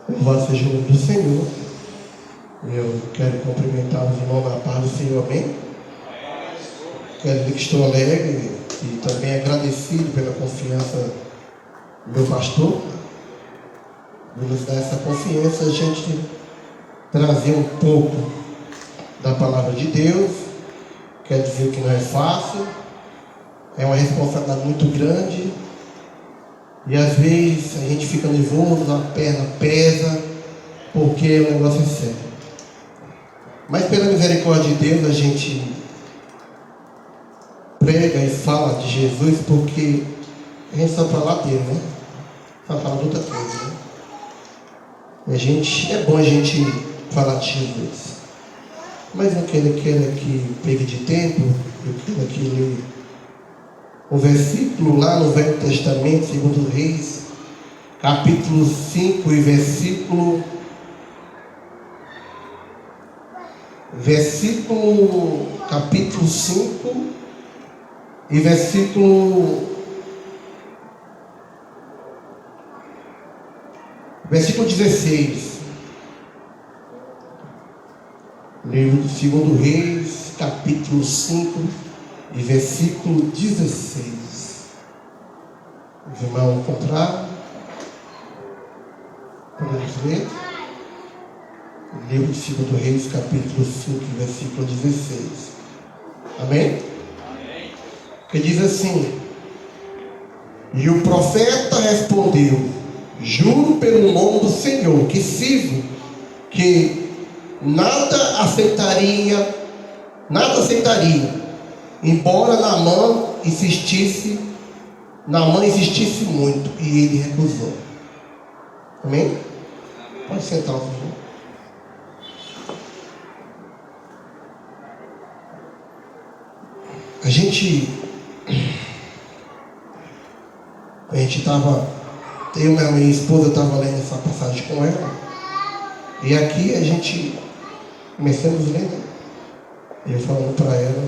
Louvado seja o nome do Senhor. Eu quero cumprimentar os irmãos da paz do Senhor, amém? Quero dizer que estou alegre e também agradecido pela confiança do meu pastor, de nos dar essa confiança, a gente trazer um pouco da palavra de Deus. Quer dizer que não é fácil, é uma responsabilidade muito grande, e às vezes a gente fica nervoso, a perna pesa, porque o negócio é sério. Mas pela misericórdia de Deus a gente prega e fala de Jesus, porque a gente só fala dele, né? Só fala de outra coisa, né? É bom a gente falar de Jesus. Mas eu quero que pegue de tempo, eu quero que ler um versículo lá no Velho Testamento, segundo Reis, capítulo 5 e capítulo 5 e versículo 16. Livro do segundo Reis, capítulo 5 e versículo 16. Os irmãos encontraram? Podemos ler? Livro de segundo Reis, capítulo 5 e versículo 16. Amém? Amém. Que diz assim: e o profeta respondeu: juro pelo nome do Senhor que sirvo, que nada aceitaria, embora Naamã insistisse muito, e ele recusou. Amém? Pode sentar, por favor. A gente estava, eu e minha esposa estava lendo essa passagem com ela, e aqui a gente começamos a ler, né? Eu falando para ela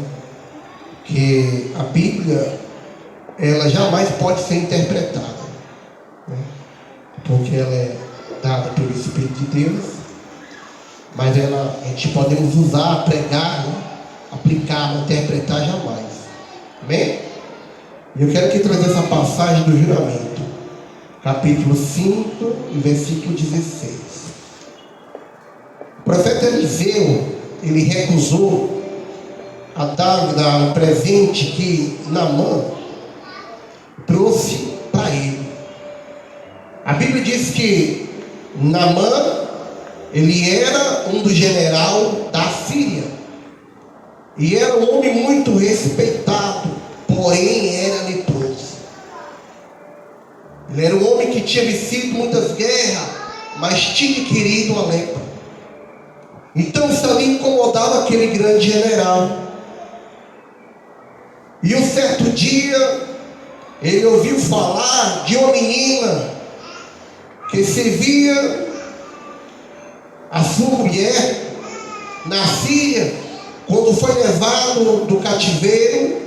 que a Bíblia, ela jamais pode ser interpretada, né? Porque ela é dada pelo Espírito de Deus, mas a gente podemos usar, pregar, né? Aplicar, interpretar jamais. Amém? E eu quero que trazer essa passagem do juramento, capítulo 5 e versículo 16. O profeta Eliseu, ele recusou a dar um presente que Naamã trouxe para ele. A Bíblia diz que Naamã, ele era um dos generais da Síria, e era um homem muito respeitado, porém era leproso. Ele era um homem que tinha vencido muitas guerras, mas tinha adquirido a lepra. Então isso ali incomodava aquele grande general. E um certo dia ele ouviu falar de uma menina que servia a sua mulher na Síria, quando foi levado do cativeiro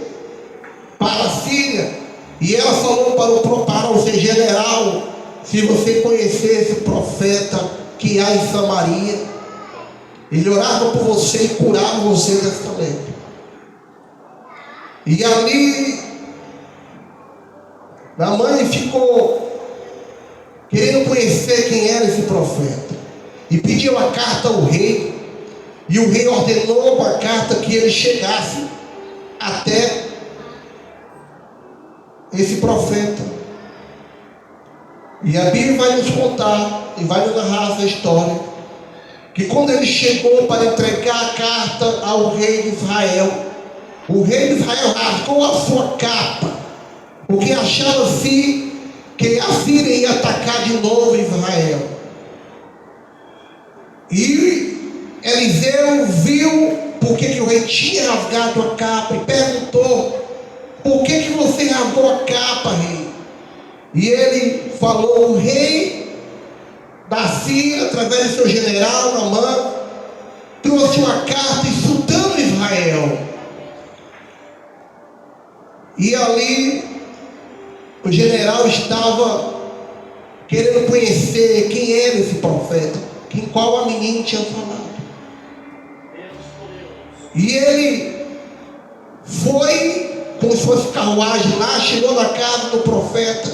para a Síria. E ela falou para o seu general: se você conhecesse o profeta que há em Samaria, ele orava por você e curava você desta lepra. E ali a mãe ficou querendo conhecer quem era esse profeta, e pediu a carta ao rei. E o rei ordenou a carta que ele chegasse até esse profeta. E a Bíblia vai nos contar e vai nos narrar essa história, que quando ele chegou para entregar a carta ao rei de Israel, o rei de Israel rasgou a sua capa, porque achava-se que a Síria ia atacar de novo Israel. E Eliseu viu porque que o rei tinha rasgado a capa e perguntou: por que você rasgou a capa, rei? E ele falou: o rei da Síria, através do seu general Naamã, trouxe uma carta insultando Israel. E ali o general estava querendo conhecer quem era esse profeta, qual a menina tinha falado. E ele foi, como se fosse carruagem lá, chegou na casa do profeta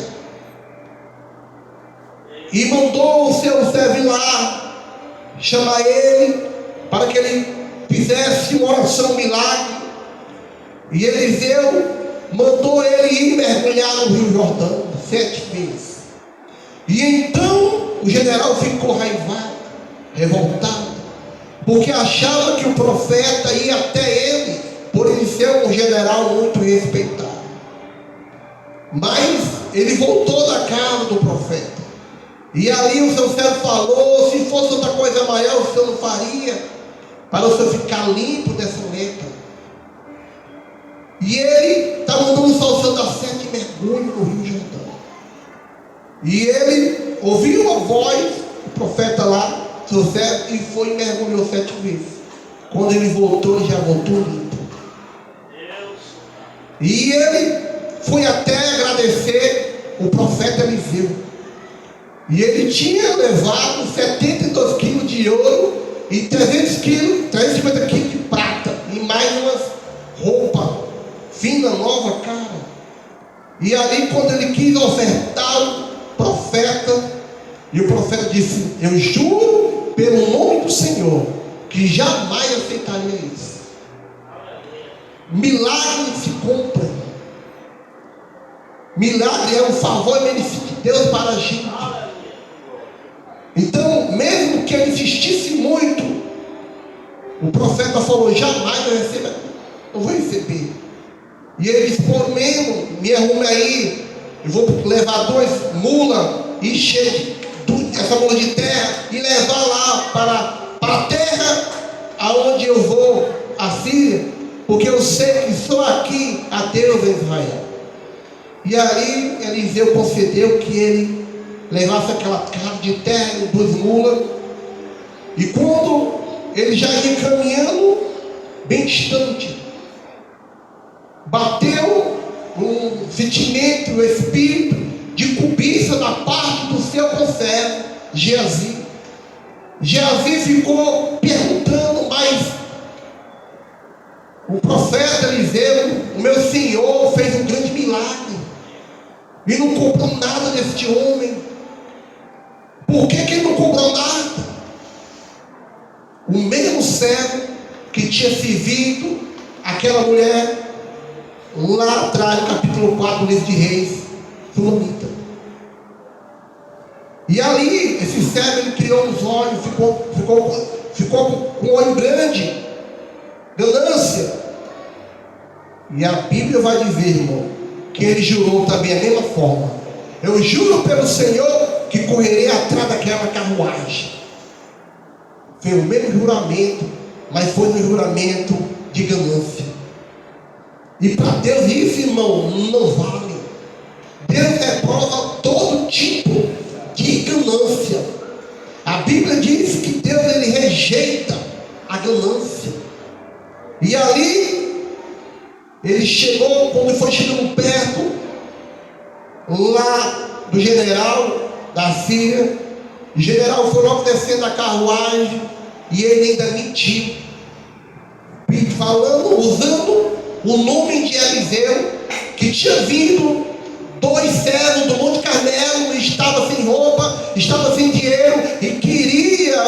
e mandou o seu servo lá chamar ele para que ele fizesse uma oração, um milagre. E Eliseu mandou ele ir mergulhar no Rio Jordão 7 vezes. E então o general ficou raivado, revoltado, porque achava que o profeta ia até ele, por ele ser um general muito respeitado. Mas ele voltou da casa do profeta. E ali o seu servo falou: se fosse outra coisa maior, o senhor não faria, para o senhor ficar limpo dessa lepra. E ele está mandando só o senhor dar 7 mergulhos no Rio Jordão. E ele ouviu a voz do profeta lá, seu servo, e foi e mergulhou 7 vezes. Quando ele voltou, ele já voltou limpo. E ele foi até agradecer o profeta Eliseu. E ele tinha levado 72 quilos de ouro e 350 quilos de prata. E mais umas roupas finas, nova, cara. E ali, quando ele quis ofertar o profeta, e o profeta disse: eu juro pelo nome do Senhor que jamais aceitaria isso. Milagre se compra. Milagre é um favor e benefício de Deus para a gente. Então, mesmo que ele insistisse muito, o profeta falou: jamais eu recebo, eu vou receber. E ele disse: por mesmo, me arrume aí, eu vou levar 2 mulas e encher essa mula de terra e levar lá para a terra aonde eu vou, a Síria, porque eu sei que só aqui há Deus em Israel. E aí Eliseu concedeu que ele levasse aquela carga de terra em 2 mulas. E quando ele já ia caminhando bem distante, bateu um sentimento, um espírito de cobiça da parte do seu conservo Geazi. Geazi ficou perguntando: mas o profeta Eliseu, o meu senhor, fez um grande milagre e não cobrou nada deste homem. Por que ele não cobrou nada? O mesmo servo que tinha servido aquela mulher lá atrás, no capítulo 4 do livro de Reis, Sulamita. E ali, esse servo, ele criou os olhos, ficou com um olho grande, ganância. E a Bíblia vai dizer, irmão, que ele jurou também a mesma forma: eu juro pelo Senhor que correrei atrás daquela carruagem. Foi o mesmo juramento, mas foi um juramento de ganância. E para Deus isso, irmão, não vale. Deus reprova todo tipo de ganância. A Bíblia diz que Deus, ele rejeita a ganância. E ali ele chegou, quando foi chegando perto lá do general da Síria, o general foi logo descendo a carruagem e ele ainda mentiu, falando, usando o nome de Eliseu, que tinha vindo 2 servos do Monte Carmelo, estava sem roupa, estava sem dinheiro e queria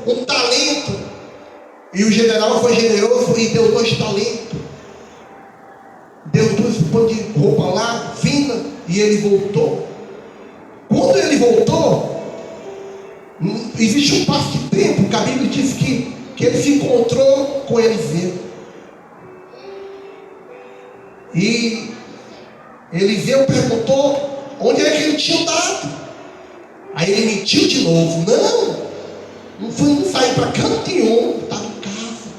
um talento. E o general foi generoso e deu 2 talentos. Deu 2 pães de roupa lá, fina, e ele voltou. Quando ele voltou, existe um passo de tempo que a Bíblia diz que ele se encontrou com Eliseu. E Eliseu perguntou onde é que ele tinha andado. Aí ele mentiu de novo: não saí para canto nenhum, estava em casa.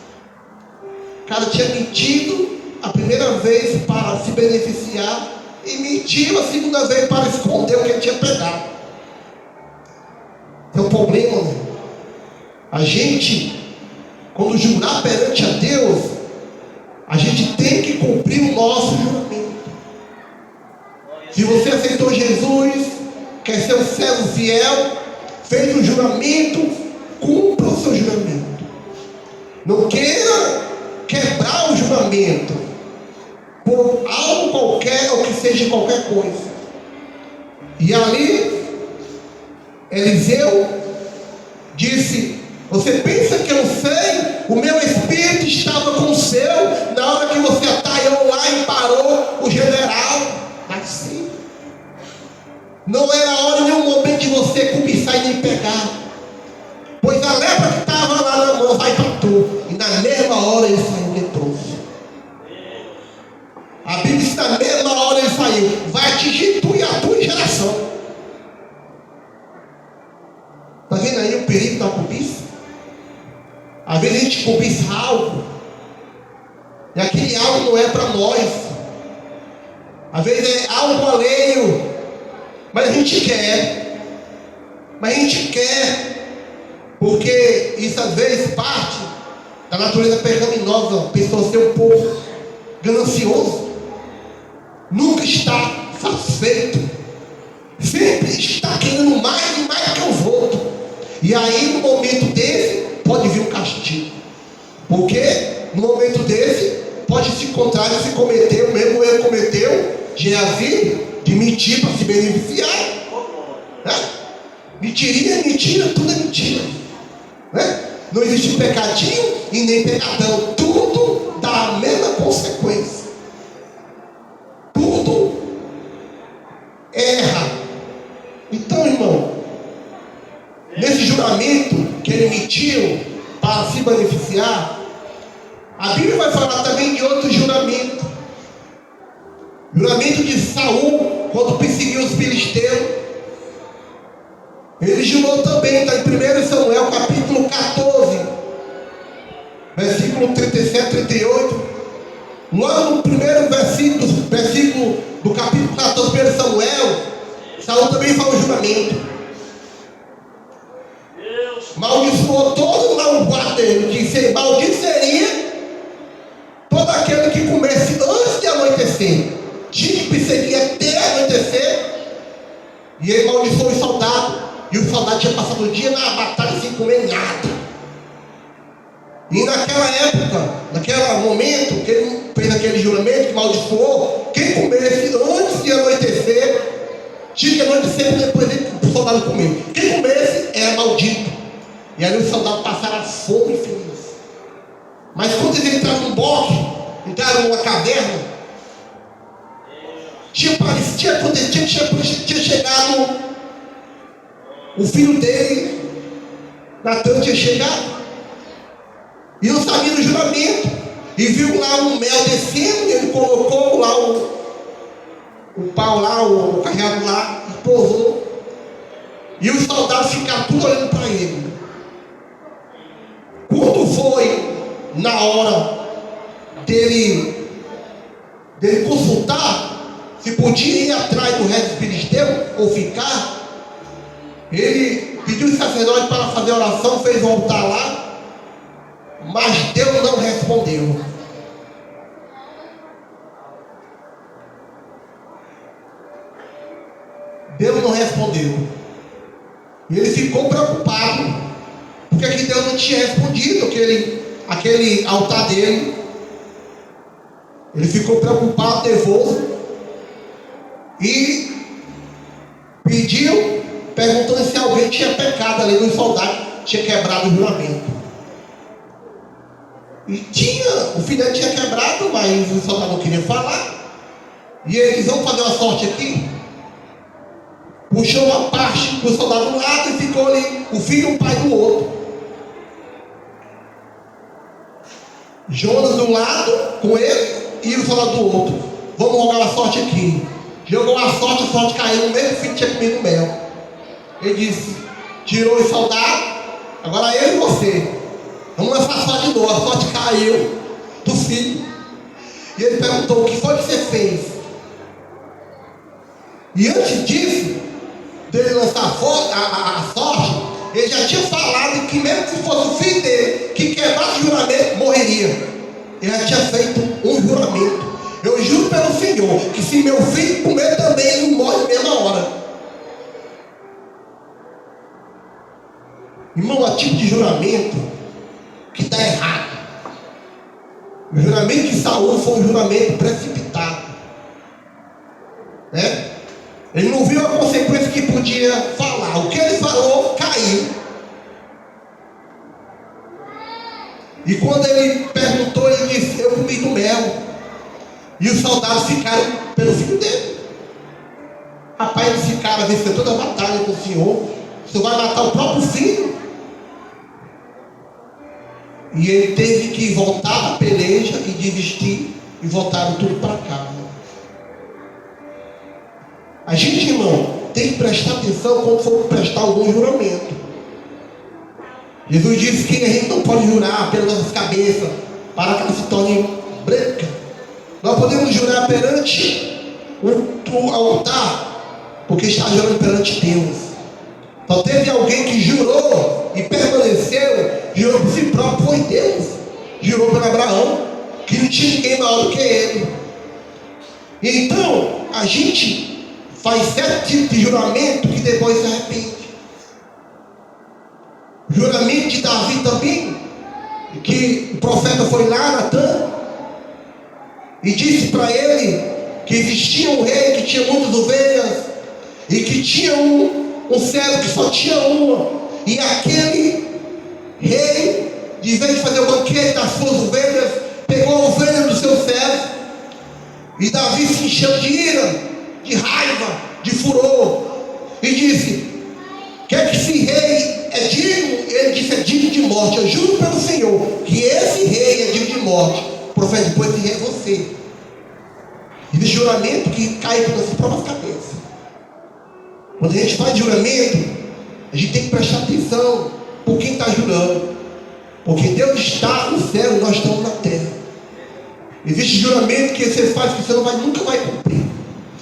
O cara tinha mentido a primeira vez para se beneficiar e mentiu a segunda vez para esconder o que ele tinha pegado. Tem um problema, né? A gente, quando jurar perante a Deus, a gente tem que cumprir o nosso juramento. Se você aceitou Jesus, quer ser um servo fiel, fez um juramento, cumpra o seu juramento. Não queira quebrar o juramento por algo qualquer ou que seja qualquer coisa. E ali, Eliseu disse: você pensa que eu sei? O meu espírito estava com o seu na hora que você ataiou lá e parou o general. Mas sim, não era hora em nenhum momento de você cobiçar e nem pegar, pois a lepra que estava lá na mão vai para tu, e na mesma hora ele saiu leproso. A Bíblia diz que na mesma hora ele saiu, vai atingir tu e a tua geração. Está vendo aí o perigo da cobiça? Às vezes a gente cobiça algo, e aquele algo não é para nós. Às vezes é algo alheio, mas a gente quer. Porque isso às vezes parte da natureza pecaminosa. A pessoa ser um pouco ganancioso, nunca está satisfeito, sempre está querendo mais e mais que os outros. E aí no momento desse pode vir um castigo, porque no momento desse pode se encontrar e se cometer o mesmo erro que cometeu Geazi, de mentir para se beneficiar, né? Mentira, tudo é mentira, né? Não existe pecadinho e nem pecadão, tudo dá a mesma consequência, tudo erra. Então, irmão, nesse juramento que ele mentiu para se beneficiar, a Bíblia vai falar também de outro juramento. Juramento de Saul, quando perseguiu os filisteus. Ele jurou também, está em 1 Samuel capítulo 14, versículo 37, 38. Logo no primeiro versículo do capítulo 14 de 1 Samuel, Saul também faz o juramento. Maldiçoou todo o guarda dele, disse: maldiceria todo aquele que comesse antes de anoitecer. Tinha que perseguir até anoitecer. E ele maldiçoou os soldados. E o soldado tinha passado o dia na batalha sem comer nada. E naquela época, naquele momento que ele fez aquele juramento, que maldiçoou, quem comesse antes de anoitecer, tinha que anoitecer depois o soldado comer. Quem comesse era maldito. E aí os soldados passaram fome infinita. Mas quando eles entraram num bosque, entraram numa caverna, tinha chegado o filho dele, Natan, tinha chegado, e não sabia do juramento, e viu lá um mel descendo, e ele colocou lá o pau lá, o cajado lá, e pousou, e os soldados ficaram tudo olhando para ele. Quando foi na hora dele consultar se podia ir atrás do resto dos filisteus ou ficar, ele pediu o sacerdote para fazer oração, fez um altar lá, mas Deus não respondeu. Deus não respondeu. E ele ficou preocupado, porque que Deus não tinha respondido aquele altar dele. Ele ficou preocupado, nervoso, e pediu, perguntando se alguém tinha pecado ali nos soldados, tinha quebrado o juramento. E o filho tinha quebrado, mas o soldado não queria falar. E eles vão fazer uma sorte aqui. Puxou uma parte do soldado de um lado e ficou ali o filho e o pai do outro. Jonas de um lado com ele e o soldado do outro. Vamos jogar uma sorte aqui. Jogou a sorte caiu no mesmo filho que tinha comido mel. Ele disse: tirou o soldado, agora eu e você. Vamos lançar a sorte de novo. A sorte caiu do filho. E ele perguntou: o que foi que você fez? E antes disso, dele lançar a sorte, ele já tinha falado que mesmo se fosse o filho dele que quebrasse o juramento, morreria. Ele já tinha feito um juramento. Eu juro pelo Senhor que se meu filho comer também, ele morre na mesma hora. Irmão, há tipo de juramento que está errado. O juramento de Saul foi um juramento precipitado, né? Ele não viu a consequência que podia falar. O que ele falou, caiu. E quando ele perguntou, ele disse: eu comi do mel. E os soldados ficaram pelo filho dele. Rapaz, esse cara venceu toda a batalha com o senhor vai matar o próprio filho. E ele teve que voltar da peleja e desistir. E voltaram tudo para casa. A gente, irmão, tem que prestar atenção quando for prestar algum juramento. Jesus disse que a gente não pode jurar pelas nossas cabeças para que ela se torne branca. Nós podemos jurar perante o altar, porque está jurando perante Deus. Só teve alguém que jurou e permaneceu, jurou por si próprio, foi Deus. Jurou para Abraão, que não tinha ninguém maior do que ele. Então, a gente faz certo tipo de juramento que depois se arrepende. O juramento de Davi também, que o profeta foi lá, Natan, e disse para ele que existia um rei que tinha muitas ovelhas e que tinha um servo que só tinha uma, e aquele rei, de vez de fazer o banquete das suas ovelhas, pegou a ovelha do seu servo, e Davi se encheu de ira, de raiva, de furor, e disse: quer que esse rei é digno? Ele disse: é digno de morte. Eu juro pelo Senhor que esse rei é digno de morte. Profeta, depois esse rei é você. Esse juramento que cai com as próprias cabeças. Quando a gente faz juramento, a gente tem que prestar atenção por quem está jurando. Porque Deus está no céu e nós estamos na terra. Existe juramento que você faz que você nunca vai cumprir.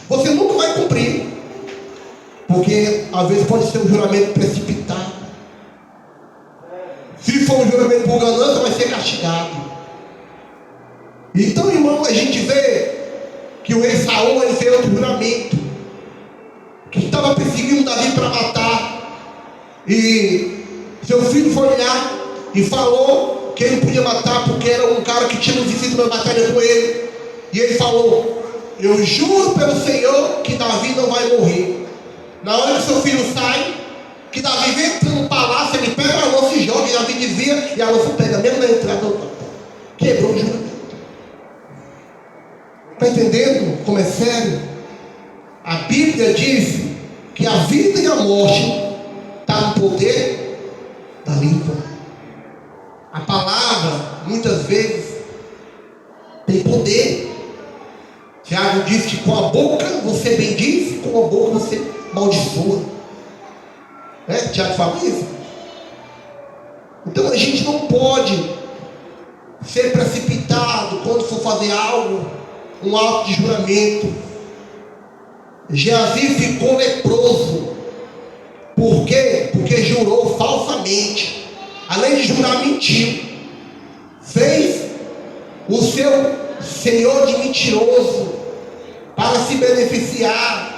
Você nunca vai cumprir. Porque às vezes pode ser um juramento precipitado. Se for um juramento por ganância, vai ser castigado. Então, irmão, a gente vê que o rei Saul, ele fez outro juramento, que estava perseguindo Davi para matar. E seu filho foi lá e falou que ele podia matar porque era um cara que tinha vencido uma batalha com ele. E ele falou: eu juro pelo Senhor que Davi não vai morrer. Na hora que seu filho sai, que Davi vem entrando no palácio, ele pega a lança e joga, e Davi desvia, e a lança pega mesmo na entrada do palácio. Quebrou o juramento. Está entendendo como é sério? A Bíblia diz que a vida e a morte está no poder da língua. A palavra, muitas vezes, tem poder. Tiago diz que com a boca você bendiz, com a boca você maldiçoa. Tiago fala isso. Então a gente não pode ser precipitado quando for fazer algo, um ato de juramento. Geazi ficou leproso. Por quê? Porque jurou falsamente. Além de jurar, mentiu. Fez o seu senhor de mentiroso para se beneficiar,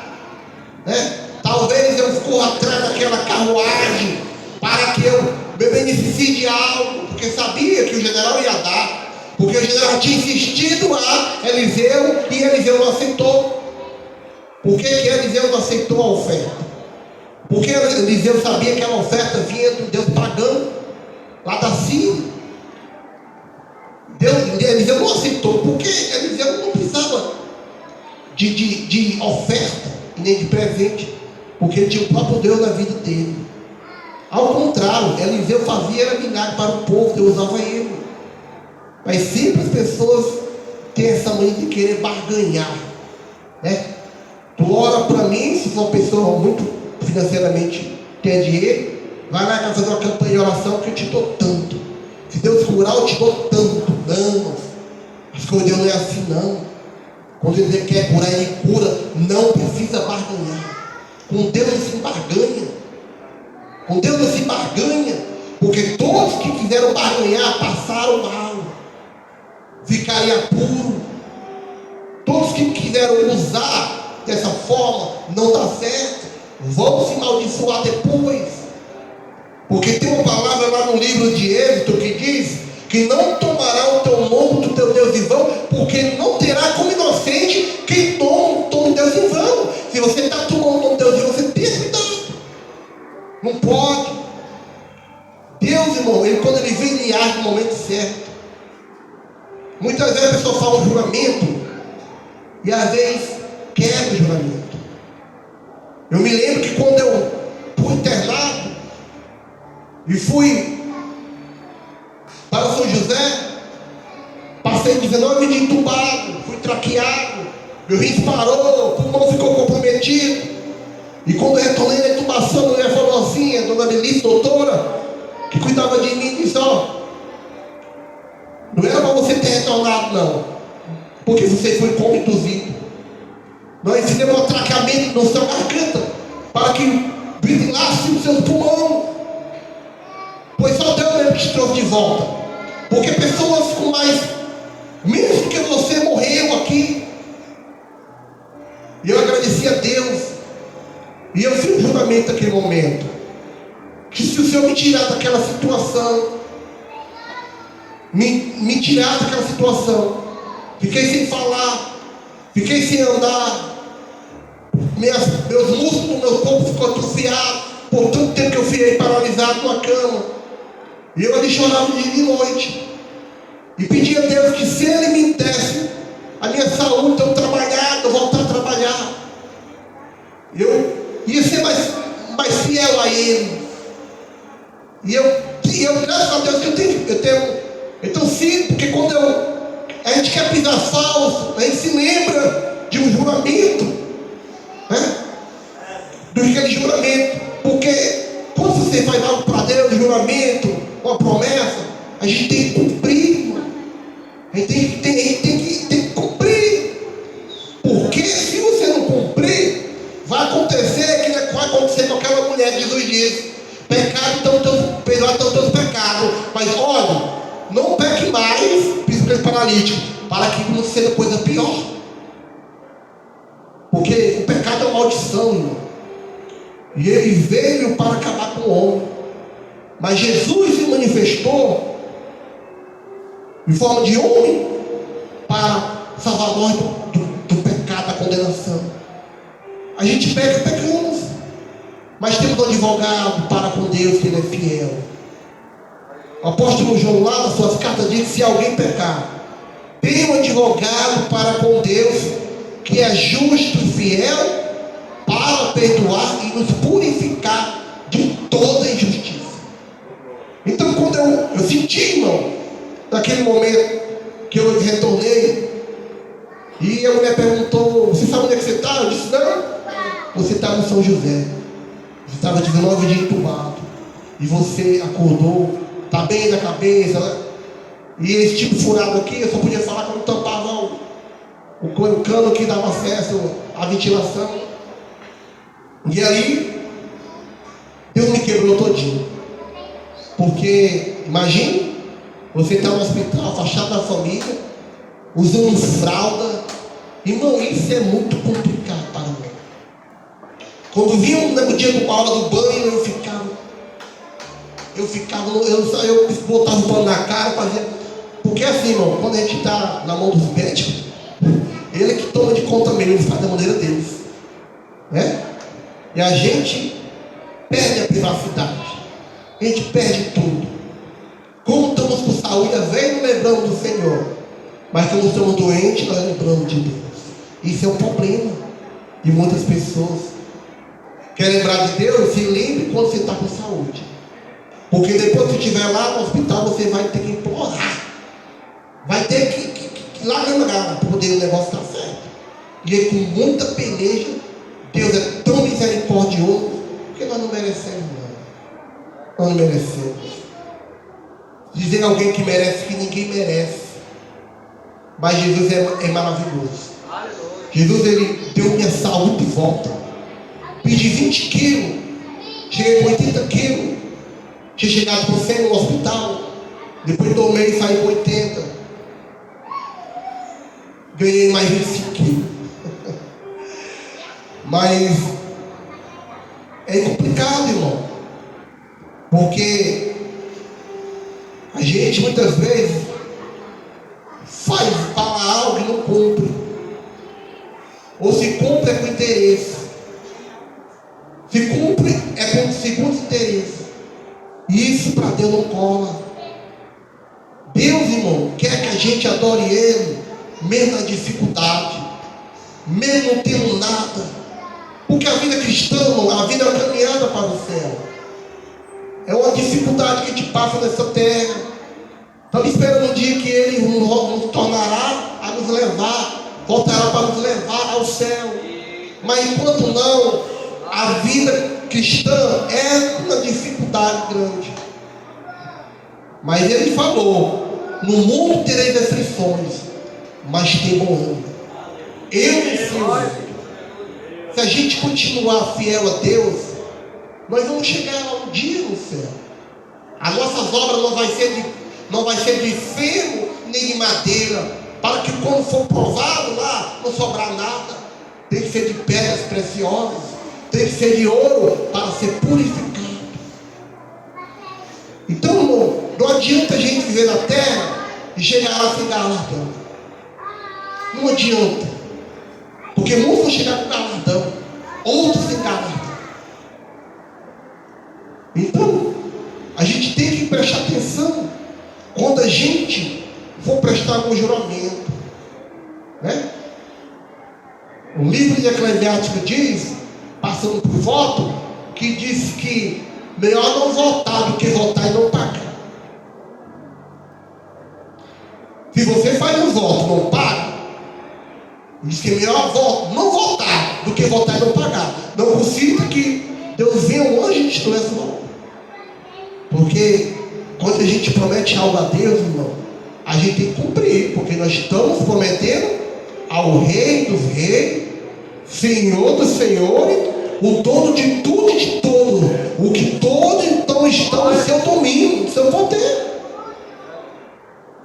Talvez eu corra atrás daquela carruagem para que eu me beneficie de algo, porque sabia que o general ia dar, porque o general tinha insistido a Eliseu e Eliseu não aceitou. Por que Eliseu não aceitou a oferta? Porque Eliseu sabia que aquela oferta vinha do Deus pagão, lá da Síria. Eliseu não aceitou, porque Eliseu não precisava de oferta e nem de presente, porque ele tinha o próprio Deus na vida dele. Ao contrário, Eliseu fazia era milagre para o povo, Deus usava ele. Mas sempre as pessoas têm essa mania de querer barganhar, Tu ora para mim, se for uma pessoa muito financeiramente tem dinheiro, vai lá fazer uma campanha de oração que eu te dou tanto. Se Deus curar, eu te dou tanto. Não, as coisas de Deus não é assim, não. Quando Ele quer curar, Ele cura. Não precisa barganhar. Com Deus não se barganha. Com Deus não se barganha. Porque todos que quiseram barganhar passaram mal. Ficaria puro. Todos que quiseram usar dessa forma não dá certo. Vão se amaldiçoar depois. Porque tem uma palavra lá no livro de Êxodo que diz que não tomará o teu nome do teu Deus em vão, porque não terá como inocente quem toma o teu Deus em vão. Se você está tomando o nome de Deus em vão, você tem cuidado. Não pode. Deus, irmão, quando ele vem, ele age no momento certo. Muitas vezes a pessoa fala um juramento e às vezes quebra o juramento. Eu me lembro que quando eu fui internado e fui para São José, passei 19 dias entubado, fui traqueado, meu rim parou, o pulmão ficou comprometido. E quando eu retornei na intubação, a mulher falou assim, a dona Melissa, doutora, que cuidava de mim, disse, ó, não era para você ter retornado não, porque você foi conduzido. Nós fizemos um traqueamento no seu garganta, para que ventilasse o seu pulmão. Pois só Deus mesmo que te trouxe de volta. Porque pessoas com mais, mesmo que você morreu aqui. E eu agradeci a Deus. E eu fiz um juramento naquele momento. Que se o Senhor me tirar daquela situação, me tirar daquela situação, fiquei sem falar, fiquei sem andar, meus músculos do meu corpo ficou atrofiado, por tanto tempo que eu fiquei paralisado numa cama. E eu ali chorava dia e noite. E pedia a Deus que se Ele me desse a minha saúde, eu trabalhar, eu voltar a trabalhar, eu ia ser mais fiel a Ele. E eu graças a Deus que eu tenho sido, porque quando a gente quer pisar falso, a gente se lembra de um juramento, né? Daquele juramento, porque quando você faz algo para Deus, um juramento, uma promessa, a gente tem que cumprir, a gente tem que cumprir, porque se você não cumprir, vai acontecer que vai acontecer com aquela mulher que Jesus disse, perdoar todos os pecados, mas olha, não peque mais, príncipe paralítico, para que não seja coisa pior, porque o pecado é uma maldição, irmão. E ele veio para acabar com o homem, mas Jesus se manifestou em forma de homem para salvar nós do pecado, da condenação. A gente pecamos, mas temos um advogado para com Deus, que Ele é fiel. O apóstolo João, lá nas suas cartas, diz que se alguém pecar, tem um advogado para com Deus, que é justo e fiel, para perdoar e nos purificar de toda injustiça. Então, quando eu senti, irmão, naquele momento que eu retornei, e a mulher perguntou, você sabe onde é que você está? Eu disse, não, você estava em São José, você estava 19 dias entubado, e você acordou, está bem da cabeça, né? E esse tipo furado aqui, eu só podia falar quando tampava o cano que dava acesso à ventilação. E aí, Deus me quebrou todinho. Porque, imagine, você está no hospital, afastado da família, usando fralda. Irmão, isso é muito complicado para mim. Quando vinha no dia do aula do banho, eu botava o pano na cara, fazia. Porque assim, irmão, quando a gente está na mão dos médicos, ele é que toma de conta mesmo, ele faz da maneira deles, né? E a gente perde a privacidade, a gente perde tudo. Como estamos com saúde, às vezes não lembramos do Senhor, mas quando estamos doentes, nós lembramos de Deus. Isso é um problema de muitas pessoas. Quer lembrar de Deus? Se lembre quando você está com saúde, porque depois que estiver lá no hospital, você vai ter que implorar, vai ter que lá lembrar para poder o negócio estar certo. E aí, com muita peleja, Deus é tão misericordioso que nós não merecemos, não. Nós não merecemos. Dizer alguém que merece, que ninguém merece. Mas Jesus é maravilhoso. Jesus, Ele deu minha saúde de volta. Perdi 20 quilos. Cheguei com 80 quilos. Tinha chegado com 100 no hospital. Depois do mês saí com 80. Ganhei mais 25 quilos. Mas é complicado, irmão. Porque a gente muitas vezes fala algo e não cumpre. Ou se cumpre é com interesse. Se cumpre é com segundo interesse. E isso para Deus não cola. Deus, irmão, quer que a gente adore Ele, mesmo na dificuldade, mesmo não tendo nada. Porque a vida cristã, a vida é uma caminhada para o céu. É uma dificuldade que a gente passa nessa terra. Estamos esperando o dia que Ele nos tornará a nos levar, voltará para nos levar ao céu. Mas enquanto não, a vida cristã é uma dificuldade grande. Mas Ele falou: no mundo tereis aflições, mas tem bom ânimo. Eu venci. Se a gente continuar fiel a Deus, nós vamos chegar um dia no céu. As nossas obras não vai ser de ferro nem de madeira, para que quando for provado lá, não sobrar nada. Tem que ser de pedras preciosas, tem que ser de ouro para ser purificado. Então, irmão, não adianta a gente viver na terra e chegar lá sem galardão. Não adianta. Porque muitos vão chegar com galardão, outros sem galardão. Então, a gente tem que prestar atenção quando a gente for prestar algum juramento, né? O livro de Eclesiástico diz, passando por voto, que diz que melhor não votar do que votar e não pagar. Se você faz um voto e não paga, diz que é melhor não votar do que votar e não pagar. Não consinta que Deus venha um anjo e destrua essa mão. Porque quando a gente promete algo a Deus, irmão, a gente tem que cumprir. Porque nós estamos prometendo ao Rei dos Reis, Senhor dos Senhores, o dono de tudo e de todo, o que todos então estão em seu domínio, em seu poder.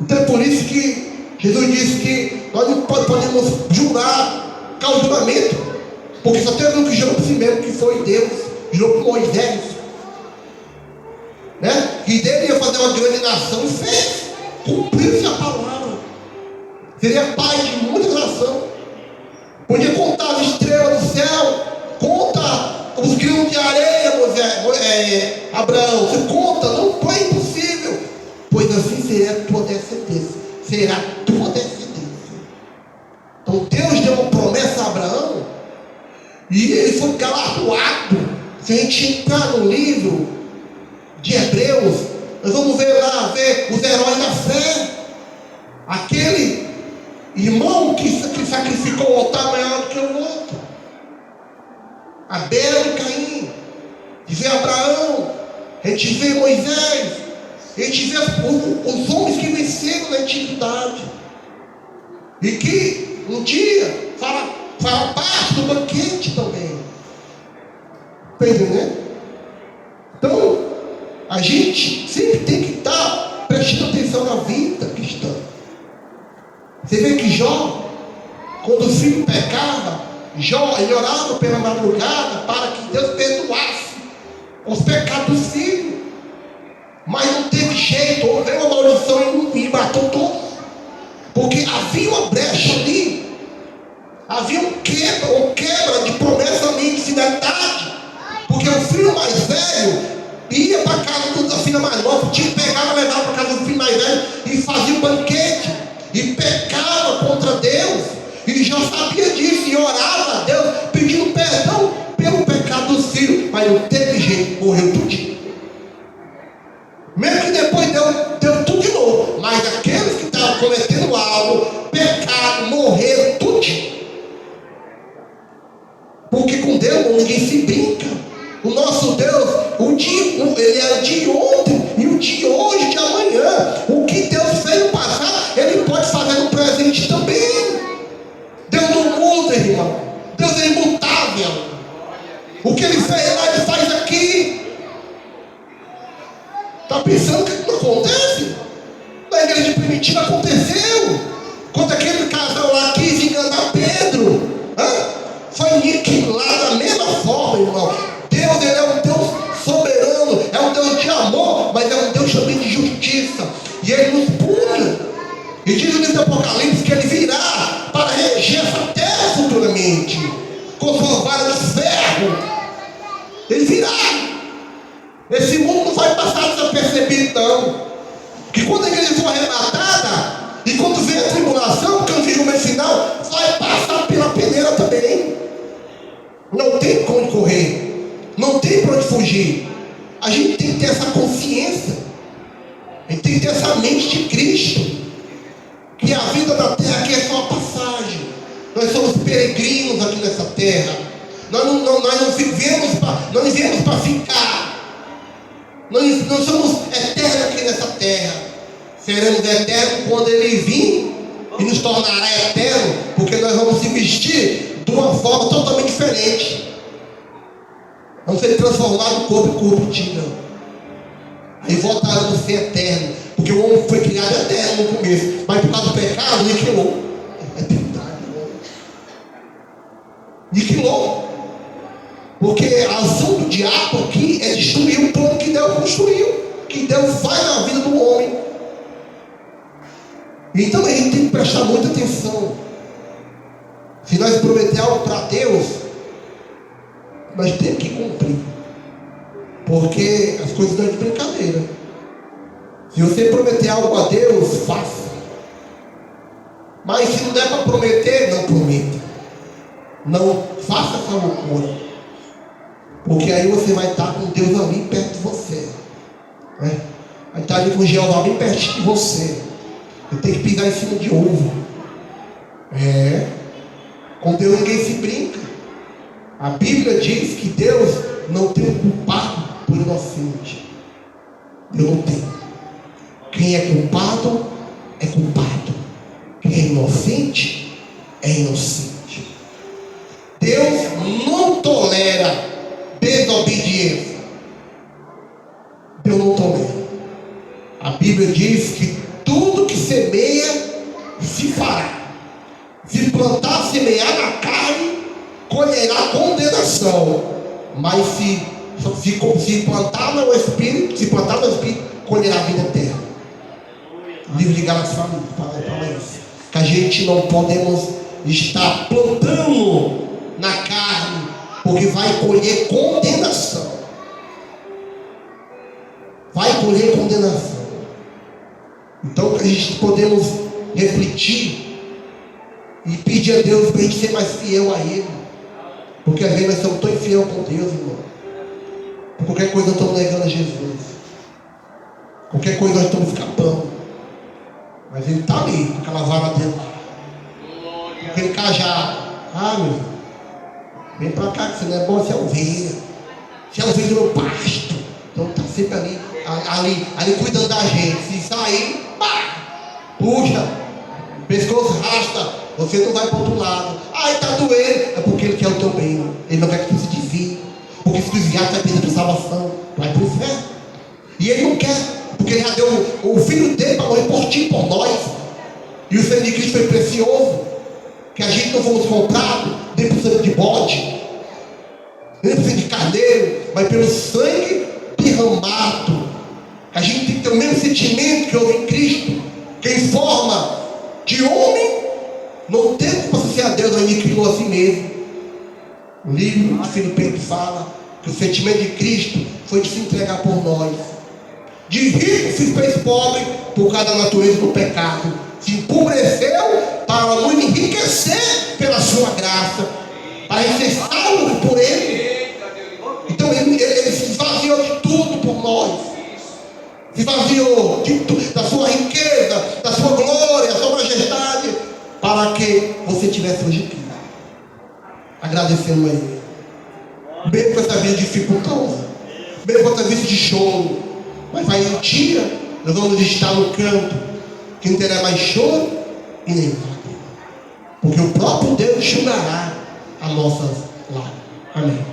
Então é por isso que Jesus disse que nós não podemos jurar, causa juramento, porque só teve um que jurou por si mesmo, que foi Deus, jurou por Moisés, né? Que dele ia fazer uma grande nação e fez, cumpriu-se a palavra, seria pai de muitas nações, podia contar as estrelas do céu, conta os grãos de areia, Abraão, você conta, não é impossível, pois assim será a tua descendência, será a tua descendência. Então Deus deu uma promessa a Abraão, e ele foi galardoado. Se a gente entrar no livro de Hebreus, nós vamos ver os heróis da fé, aquele irmão que sacrificou o altar maior do que o outro, Abel e Caim. A gente vê Abraão, a gente vê Moisés, a gente vê os homens que venceram na antiguidade e que um dia fará parte do banquete também. Está entendendo? Então, a gente sempre tem que estar prestando atenção na vida cristã. Você vê que Jó, quando o filho pecava, ele orava pela madrugada para que Deus perdoasse os pecados do filho. Mas não teve jeito, houve uma maldição e matou todos. Porque havia uma brecha ali, havia uma quebra de promessa ali, de fidelidade. Porque o filho mais velho ia para a casa da filha mais nova, tinha que pegar e levar para a casa do filho mais velho e fazia um banquete, e pecava contra Deus, e já sabia disso, e orava a Deus, pedindo perdão pelo pecado dos filhos, mas não teve jeito, morreu tudinho. Mesmo que depois deu tudo de novo, mas aqueles que estavam cometendo algo, pecado, morreram tudinho. Porque com Deus ninguém se brinca. O nosso Deus, ele é o de ontem e o de hoje, o de amanhã. O que Deus fez no passado, Ele pode fazer no presente também. Deus não muda, irmão. Deus é imutável. O que Ele fez lá, Ele faz aqui. Está pensando que não acontece? Na igreja primitiva aconteceu. Quando aquele casal lá quis enganar Pedro, foi aniquilado da mesma forma, irmão. Deus, Ele é um Deus soberano, é um Deus de amor. de Apocalipse que ele virá para reger essa terra futuramente, com sua vara de ferro. Ele virá. Esse mundo não vai passar desapercebido, não. Que quando a igreja for arrebatada, e quando vem a tribulação, que é o julgamento final, vai passar pela peneira também. Não tem para onde correr, não tem para onde fugir. A gente tem que ter essa consciência, a gente tem que ter essa mente de Cristo, que a vida da terra aqui é só uma passagem. Nós somos peregrinos aqui nessa terra. Nós não vivemos para ficar. Nós somos eternos aqui nessa terra. Seremos eternos quando Ele vir e nos tornará eterno, porque nós vamos se vestir de uma forma totalmente diferente. Vamos ser transformados em corpo corruptível. Aí voltaremos a ser eterno, porque o homem foi criado eterno no começo, mas por causa do pecado aniquilou. É verdade, aniquilou. Porque a ação do diabo aqui é destruir o plano que Deus construiu, que Deus faz na vida do homem. Então a gente tem que prestar muita atenção. Se nós prometer algo para Deus, nós temos que cumprir, porque as coisas não é de brincadeira. Se você prometer algo a Deus, faça. Mas se não der para prometer, não prometa. Não faça essa loucura, porque aí você vai estar com Deus ali perto de você, né? Vai estar ali com Jeová bem pertinho de você. Você tem que pisar em cima de ovo. Com Deus ninguém se brinca. A Bíblia diz que Deus não tem um culpado por inocente. Deus não tem. Quem é culpado, é culpado. Quem é inocente, é inocente. Deus não tolera desobediência. Deus não tolera. A Bíblia diz que tudo que semeia, se fará. Se plantar, semear na carne, colherá condenação. Mas se plantar no Espírito, colherá a vida eterna. O livro de Gálatas fala isso. Que a gente não podemos estar plantando na carne, porque vai colher condenação. Vai colher condenação. Então a gente podemos refletir e pedir a Deus para a gente ser mais fiel a Ele. Porque às vezes nós somos tão infiel com Deus, irmão. Por qualquer coisa nós estamos negando a Jesus. Qualquer coisa nós estamos escapando. Mas Ele está ali, com aquela vara dentro. Com aquele cajado. Meu irmão, vem para cá que você não é bom, você é ovelha. Você é ovelha no pasto. Então está sempre ali cuidando da gente. Se sair, puxa, pescoço rasta, você não vai para o outro lado. Está doendo. É porque Ele quer o teu bem. Ele não quer que tu se desvie. Porque se desviar, tu vai perder a tua salvação. Vai para o inferno. E Ele não quer, porque Ele já deu o Filho dele para morrer por ti, por nós. E o sangue de Cristo foi precioso. Que a gente não fomos comprados nem por sangue de bode, nem por sangue de carneiro, mas pelo sangue derramado. A gente tem que ter o mesmo sentimento que houve em Cristo, que em forma de homem não teve para associar a Deus, ele criou a si mesmo. O livro de Filipenses fala que o sentimento de Cristo foi de se entregar por nós. De rico se fez pobre por causa da natureza do pecado. Se empobreceu para nos enriquecer pela sua graça, para ser salvo por Ele. Então ele se esvaziou de tudo por nós. Se esvaziou da sua riqueza, da sua glória, da sua majestade, para que você tivesse hoje aqui. Agradecendo a Ele. Mesmo com essa vida dificultosa, mesmo com essa vida de choro, mas vai um dia, nós vamos estar no campo que não terá mais choro e nem lágrima, porque o próprio Deus enxugará as nossas lágrimas. Amém.